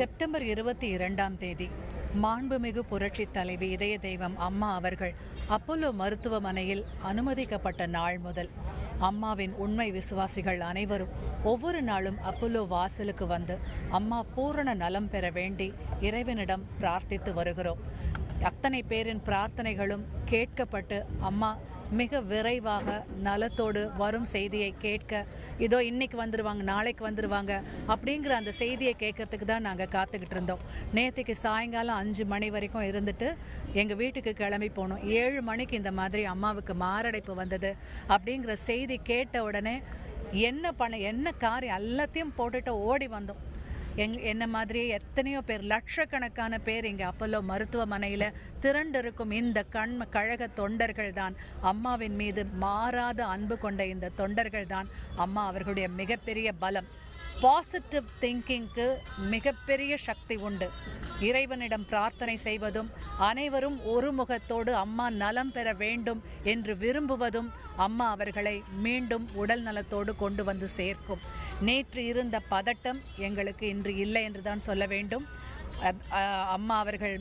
September 22ஆம் தேதி மாண்புமிகு புரட்சி தலைவி இதய தெய்வம் அம்மா அவர்கள் அப்போலோ மருத்துவமனையில் அனுமதிக்கப்பட்ட நாள் முதல் அம்மாவின் உண்மை விசுவாசிகள் அனைவரும் ஒவ்வொரு நாளும் அப்போலோ வாசலுக்கு வந்து அம்மா பூரண நலம் பெற வேண்டி இறைவனிடம் பிரார்த்தித்து வருகிறோம். அத்தனை பேரின் பிரார்த்தனைகளும் கேட்கப்பட்டு அம்மா மிக விரைவாக நலத்தோடு வரும் செய்தியை கேட்க, இதோ இன்னைக்கு வந்துடுவாங்க, நாளைக்கு வந்துடுவாங்க அப்படிங்கிற அந்த செய்தியை கேட்கறதுக்கு தான் நாங்கள் காத்துக்கிட்டு இருந்தோம். நேற்றுக்கு சாயங்காலம் 5 மணி வரைக்கும் இருந்துட்டு எங்கள் வீட்டுக்கு கிளம்பி போனோம். 7 மணிக்கு இந்த மாதிரி அம்மாவுக்கு மாரடைப்பு வந்தது அப்படிங்கிற செய்தி கேட்ட உடனே என்ன காரியம் எல்லாத்தையும் போட்டுட்டு ஓடி வந்தோம். என்ன மாதிரியே எத்தனையோ பேர், லட்சக்கணக்கான பேர் இங்கே அப்போலோ மருத்துவமனையில் திரண்டிருக்கும் இந்த கழக தொண்டர்கள் தான், அம்மாவின் மீது மாறாத அன்பு கொண்ட இந்த தொண்டர்கள் தான் அம்மா அவர்களுடைய மிகப்பெரிய பலம். பாசிட்டிவ் திங்கிங்க்கு மிகப்பெரிய சக்தி உண்டு. இறைவனிடம் பிரார்த்தனை செய்வதும் அனைவரும் ஒருமுகத்தோடு அம்மா நலம் பெற வேண்டும் என்று விரும்புவதும் அம்மா அவர்களை மீண்டும் உடல் நலத்தோடு கொண்டு வந்து சேர்க்கும். நேற்று இருந்த பதட்டம் எங்களுக்கு இன்று இல்லை என்று தான் சொல்ல வேண்டும். அம்மா அவர்கள்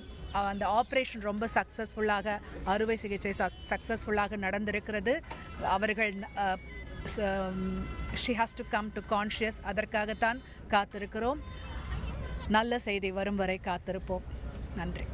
அந்த ஆப்ரேஷன் ரொம்ப சக்ஸஸ்ஃபுல்லாக, அறுவை சிகிச்சை சக்ஸஸ்ஃபுல்லாக நடந்திருக்கிறது. அவர்கள் she has to come to conscious. அதற்காகத்தான் காத்திருக்கிறோம். நல்ல செய்தி வரும் வரை காத்திருப்போம். நன்றி.